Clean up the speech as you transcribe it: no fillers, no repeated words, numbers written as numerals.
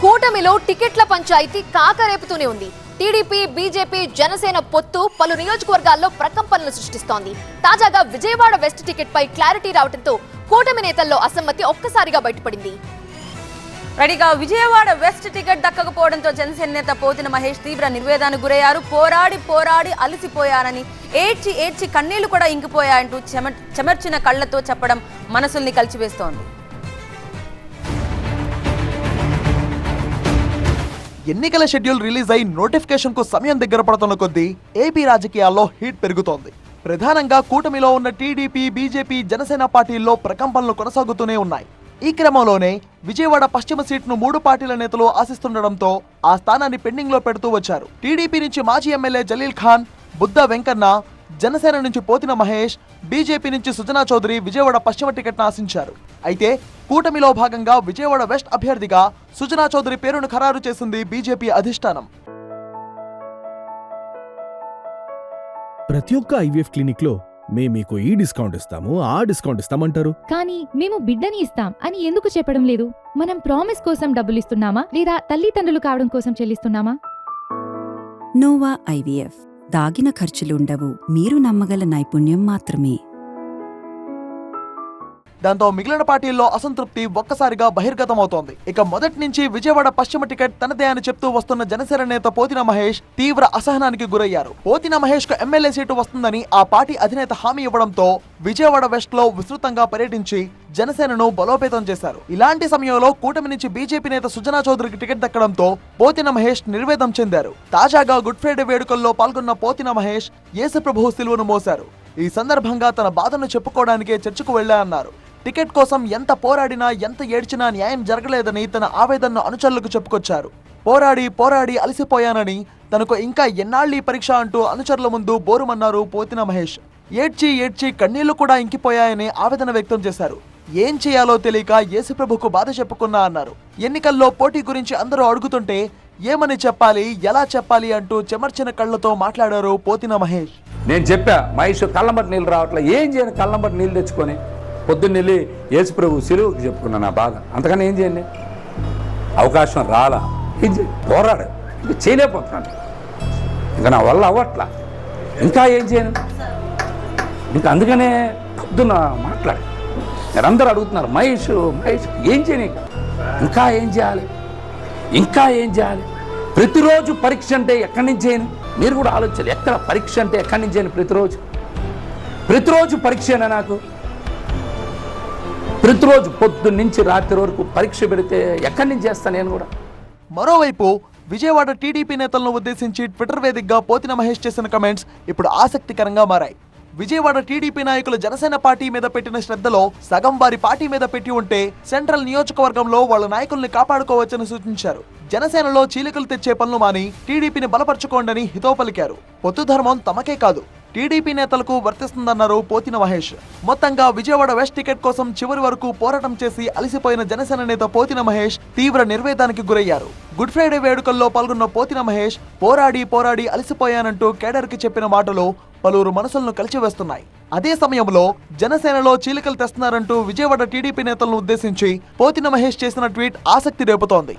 కూటమిలో టికెట్ల పంచాయతీ కాకరేపుతూనే ఉంది. టీడీపీ, బీజేపీ, జనసేన పొత్తు పలు నియోజకవర్గాల్లో ప్రకంపనలు సృష్టిస్తోంది. తాజాగా విజయవాడ వెస్ట్ టికెట్ పై క్లారిటీ రావడంతో కూటమి నేతల్లో అసమ్మతి ఒక్కసారిగా బయటపడింది. రెడీగా విజయవాడ వెస్ట్ టికెట్ దక్కకపోవడంతో జనసేన నేత పోతిన మహేష్ తీవ్ర నిర్వేదానికి గురయ్యారు. పోరాడి అలసిపోయానని ఏడ్చి కన్నీళ్లు కూడా ఇంకిపోయాయంటూ చెమర్చిన కళ్లతో చెప్పడం మనసుల్ని కలిచివేస్తోంది. ఎన్నికల షెడ్యూల్ రిలీజ్ అయి నోటిఫికేషన్ కు సమయం దగ్గర పడుతున్న కొద్దీ ఏపీ రాజకీయాల్లో హీట్ పెరుగుతోంది. ప్రధానంగా కూటమిలో ఉన్న టీడీపీ, బీజేపీ, జనసేన పార్టీల్లో ప్రకంపనలు కొనసాగుతూనే ఉన్నాయి. ఈ క్రమంలోనే విజయవాడ పశ్చిమ సీట్ను 3 పార్టీల నేతలు ఆశిస్తుండటంతో ఆ స్థానాన్ని పెండింగ్ లో పెడుతూ వచ్చారు. టీడీపీ నుంచి మాజీ ఎమ్మెల్యే జలీల్ ఖాన్, బుద్ధ వెంకన్న, జనసేన నుంచి పోతిన మహేష్, బీజేపీ నుంచి సుజనా చౌదరి విజయవాడ పశ్చిమ టికెట్ను ఆశించారు. అయితే కూటమిలో భాగంగా విజయవాడ వెస్ట్ అభ్యర్థిగా సుజనా చౌదరి పేరును ఖరారు చేసింది బీజేపీ అధిష్టానం. ప్రతి ఒక్క ఐవీఎఫ్ క్లినిక్ లో మీకు ఈ డిస్కౌంట్ ఇస్తాము, ఆ డిస్కౌంట్ ఇస్తామంటారు. కానీ మేము బిడ్డని ఇస్తాం అని ఎందుకు చెప్పడం లేదు? మనం ప్రామిస్ కోసం డబ్బులు ఇస్తున్నామా లేదా తల్లిదండ్రులు కావడం కోసం చెల్లిస్తున్నామా? నోవా ఐవీఎఫ్ దాగిన ఖర్చులుండవు, మీరు నమ్మగల నైపుణ్యం మాత్రమే. దాంతో మిగిలిన పార్టీల్లో అసంతృప్తి ఒక్కసారిగా బహిర్గతమవుతోంది. ఇక మొదటి నుంచి విజయవాడ పశ్చిమ టికెట్ తనదే అని చెప్తూ వస్తున్న జనసేన నేత పోతిన మహేష్ తీవ్ర అసహనానికి గురయ్యారు. పోతిన మహేష్ కు ఎమ్మెల్యే సీటు వస్తుందని ఆ పార్టీ అధినేత హామీ ఇవ్వడంతో విజయవాడ వెస్ట్ లో విస్తృతంగా పర్యటించి జనసేనను బలోపేతం చేశారు. ఇలాంటి సమయంలో కూటమి నుంచి బీజేపీ నేత సుజనా చౌదరికి టికెట్ దక్కడంతో పోతిన మహేష్ నిర్వేదం చెందారు. తాజాగా గుడ్ ఫ్రైడే వేడుకల్లో పాల్గొన్న పోతిన మహేష్ యేసుప్రభు సిలువను మోశారు. ఈ సందర్భంగా తన బాధను చెప్పుకోవడానికే చర్చకు వెళ్లా అన్నారు. టికెట్ కోసం ఎంత పోరాడినా, ఎంత ఏడ్చినా న్యాయం జరగలేదని తన ఆవేదనను అనుచరులకు చెప్పుకొచ్చారు. పోరాడి అలసిపోయానని, తనకు ఇంకా ఎన్నాళ్ళీ పరీక్ష అంటూ అనుచరుల ముందు బోరుమన్నారు పోతిన మహేష్. ఏడ్చి కన్నీళ్లు కూడా ఇంకిపోయాయని ఆవేదన వ్యక్తం చేశారు. ఏం చేయాలో తెలియక యేసుప్రభుకు బాధ చెప్పుకున్నా అన్నారు. ఎన్నికల్లో పోటీ గురించి అందరూ అడుగుతుంటే ఏమని చెప్పాలి, ఎలా చెప్పాలి అంటూ చెమర్చిన కళ్లతో మాట్లాడారు పోతిన మహేష్. నేను చెప్పా, మహేష్ కళ్ళంబట్టి నీళ్ళు రావట్లే, ఏం చేయను, కళ్ళంబట్టి నీళ్ళు తెచ్చుకొని పొద్దున్న వెళ్ళి యేసుప్రభు సిలువుకి చెప్పుకున్నా నా బాధ. అంతకన్నా ఏం చేయండి, అవకాశం రాలా, ఏం చేయ పోరాడు, ఇంకా చేయలేకపోతున్నాను, ఇంకా నా వల్ల అవ్వట్లా, ఇంకా ఏం చేయను, ఇంకా అందుకనే పొద్దున్న మాట్లాడు. మీరు అందరూ అడుగుతున్నారు మహేష్ ఏం చేయను, ఇంకా ఏం చేయాలి, ప్రతిరోజు పరీక్ష అంటే ఎక్కడి నుంచి చేయను, మీరు కూడా ఆలోచించాలి. ఎక్కడ పరీక్ష అంటే ఎక్కడి నుంచి చేయను, ప్రతిరోజు పరీక్షేనా నాకు, ప్రతిరోజు పొద్దున్న నుంచి రాత్రి వరకు పరీక్ష పెడితే ఎక్కడి నుంచి చేస్తాను నేను కూడా. మరోవైపు విజయవాడ టీడీపీ నేతలను ఉద్దేశించి ట్విట్టర్ వేదికగా పోతిన మహేష్ చేసిన కమెంట్స్ ఇప్పుడు ఆసక్తికరంగా మారాయి. విజయవాడ టీడీపీ నాయకులు జనసేన పార్టీ మీద పెట్టిన శ్రద్ధలో సగం వారి పార్టీ మీద పెట్టి ఉంటే సెంట్రల్ నియోజకవర్గంలో వాళ్ళ నాయకుల్ని కాపాడుకోవచ్చని సూచించారు. జనసేనలో చీలికలు తెచ్చే పనులు మాని టీడీపీని బలపరచుకోండని హితవు పలికారు. పొత్తు ధర్మం తమకే కాదు, టీడీపీ నేతలకు వర్తిస్తుందన్నారు పోతిన మహేష్. మొత్తంగా విజయవాడ వెస్ట్ టికెట్ కోసం చివరి వరకు పోరాటం చేసి అలసిపోయిన జనసేన నేత పోతిన మహేష్ తీవ్ర నిర్వేదానికి గురయ్యారు. గుడ్ ఫ్రైడే వేడుకల్లో పాల్గొన్న పోతిన మహేష్ పోరాడి అలసిపోయానంటూ కేడర్ కి చెప్పిన మాటలు పలువురు మనసులను కలిచివేస్తున్నాయి. అదే సమయంలో జనసేనలో చీలికలు తెస్తున్నారంటూ విజయవాడ టీడీపీ నేతలను ఉద్దేశించి పోతిన మహేష్ చేసిన ట్వీట్ ఆసక్తి రేపుతోంది.